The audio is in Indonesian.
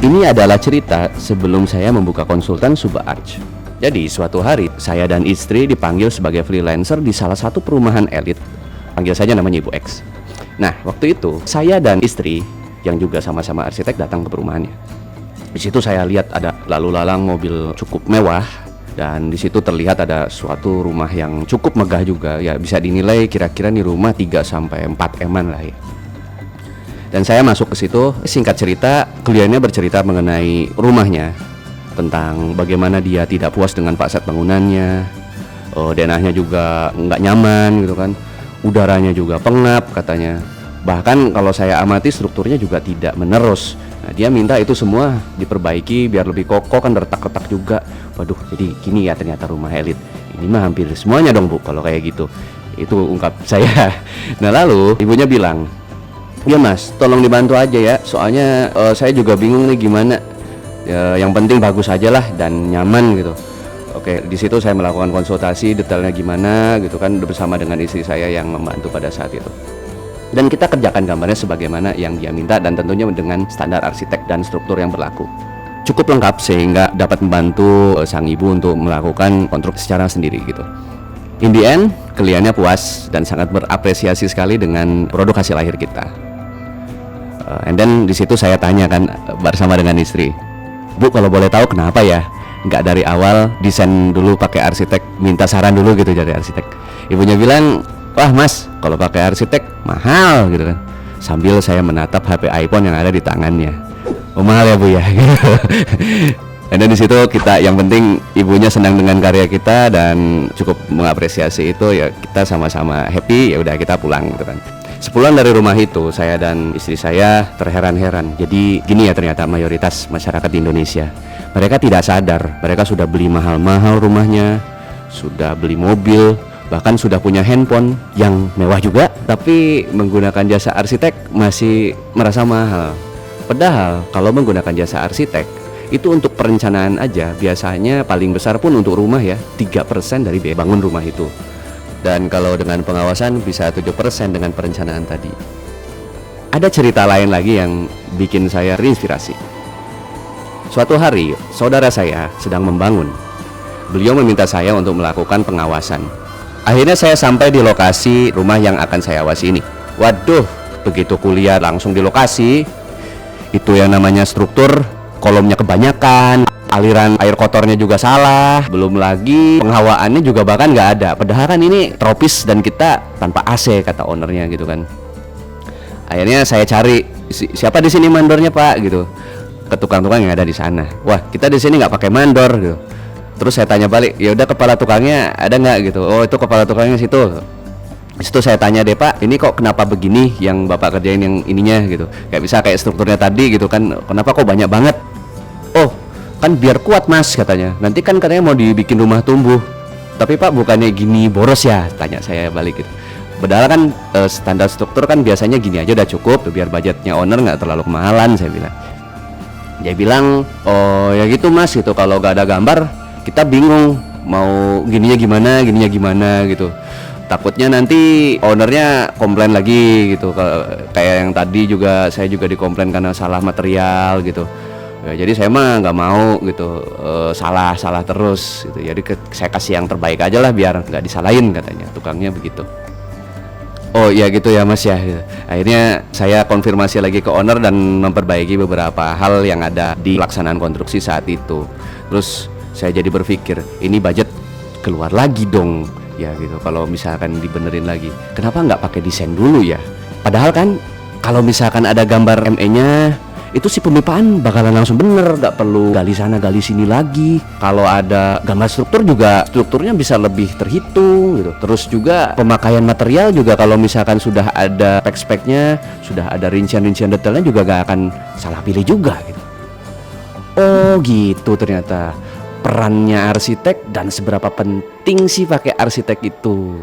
Ini adalah cerita sebelum saya membuka konsultan Suba Arch. Jadi suatu hari saya dan istri dipanggil sebagai freelancer di salah satu perumahan elit. Panggil saja namanya Ibu X. Nah, waktu itu saya dan istri yang juga sama-sama arsitek datang ke perumahannya. Di situ saya lihat ada lalu lalang mobil cukup mewah, dan di situ terlihat ada suatu rumah yang cukup megah juga. Ya bisa dinilai kira-kira nih rumah 3 sampai 4 eman lah ya. Dan saya masuk ke situ, singkat cerita, kliennya bercerita mengenai rumahnya, tentang bagaimana dia tidak puas dengan paksa bangunannya, denahnya juga nggak nyaman gitu kan, udaranya juga pengap katanya. Bahkan kalau saya amati strukturnya juga tidak menerus. Nah, dia minta itu semua diperbaiki biar lebih kokoh, kan retak-retak juga. Waduh, jadi gini ya ternyata rumah elit. Ini mah hampir semuanya dong Bu kalau kayak gitu. Itu ungkap saya. Nah lalu ibunya bilang, "Ya Mas, tolong dibantu aja ya. Soalnya saya juga bingung nih gimana. Ya, yang penting bagus aja lah dan nyaman gitu." Oke, di situ saya melakukan konsultasi detailnya gimana gitu kan, bersama dengan istri saya yang membantu pada saat itu. Dan kita kerjakan gambarnya sebagaimana yang dia minta, dan tentunya dengan standar arsitek dan struktur yang berlaku. Cukup lengkap sehingga dapat membantu sang ibu untuk melakukan konstruksi secara sendiri gitu. In the end, kliennya puas dan sangat berapresiasi sekali dengan produk hasil akhir kita. And then di situ saya tanya kan bersama dengan istri, "Bu, kalau boleh tahu kenapa ya nggak dari awal desain dulu pakai arsitek, minta saran dulu gitu dari arsitek?" Ibunya bilang, "Wah Mas, kalau pakai arsitek mahal gitu kan." Sambil saya menatap HP iPhone yang ada di tangannya. "Oh mahal ya Bu ya." Dan di situ kita, yang penting ibunya senang dengan karya kita dan cukup mengapresiasi itu, ya kita sama-sama happy, ya udah kita pulang gitu kan. Sepulang dari rumah itu, saya dan istri saya terheran-heran. Jadi gini ya ternyata mayoritas masyarakat di Indonesia. Mereka tidak sadar, mereka sudah beli mahal-mahal rumahnya, sudah beli mobil, bahkan sudah punya handphone yang mewah juga, tapi menggunakan jasa arsitek masih merasa mahal. Padahal kalau menggunakan jasa arsitek, itu untuk perencanaan aja biasanya paling besar pun untuk rumah ya 3% dari biaya bangun rumah itu. Dan kalau dengan pengawasan bisa 7% dengan perencanaan tadi. Ada cerita lain lagi yang bikin saya terinspirasi. Suatu hari, saudara saya sedang membangun. Beliau meminta saya untuk melakukan pengawasan. Akhirnya saya sampai di lokasi rumah yang akan saya awasi ini. Waduh, begitu kuliah langsung di lokasi, itu yang namanya struktur, kolomnya kebanyakan, aliran air kotornya juga salah, belum lagi penghawaannya juga bahkan nggak ada. Padahal kan ini tropis dan kita tanpa AC, kata ownernya gitu kan. Akhirnya saya cari siapa di sini mandornya Pak gitu, ke tukang-tukang yang ada di sana. Wah, kita di sini nggak pakai mandor gitu. Terus saya tanya balik, ya udah kepala tukangnya ada nggak gitu? Oh itu kepala tukangnya situ. Di situ saya tanya deh Pak, ini kok kenapa begini yang Bapak kerjain yang ininya gitu? Kayak bisa kayak strukturnya tadi gitu kan? Kenapa kok banyak banget? Oh, kan biar kuat Mas katanya. Nanti kan katanya mau dibikin rumah tumbuh. Tapi Pak bukannya gini boros ya? Tanya saya balik gitu. Padahal kan standar struktur kan biasanya gini aja udah cukup, biar budgetnya owner nggak terlalu kemahalan, saya bilang. Dia bilang, oh ya gitu Mas gitu, kalau nggak ada gambar kita bingung mau gininya gimana gitu. Takutnya nanti ownernya komplain lagi gitu, kayak yang tadi juga saya juga dikomplain karena salah material gitu. Ya, jadi saya mah nggak mau gitu salah terus gitu. Jadi saya kasih yang terbaik aja lah biar nggak disalahin, katanya tukangnya begitu. Oh ya gitu ya Mas ya. Akhirnya saya konfirmasi lagi ke owner dan memperbaiki beberapa hal yang ada di pelaksanaan konstruksi saat itu. Terus saya jadi berpikir, ini budget keluar lagi dong ya gitu. Kalau misalkan dibenerin lagi, kenapa nggak pakai desain dulu ya? Padahal kan kalau misalkan ada gambar ME-nya, itu si pemipaan bakalan langsung bener, nggak perlu gali sana gali sini lagi. Kalau ada gambar struktur juga strukturnya bisa lebih terhitung gitu. Terus juga pemakaian material juga kalau misalkan sudah ada spek-speknya, sudah ada rincian-rincian detailnya juga gak akan salah pilih juga gitu. Oh gitu ternyata perannya arsitek dan seberapa penting sih pakai arsitek itu.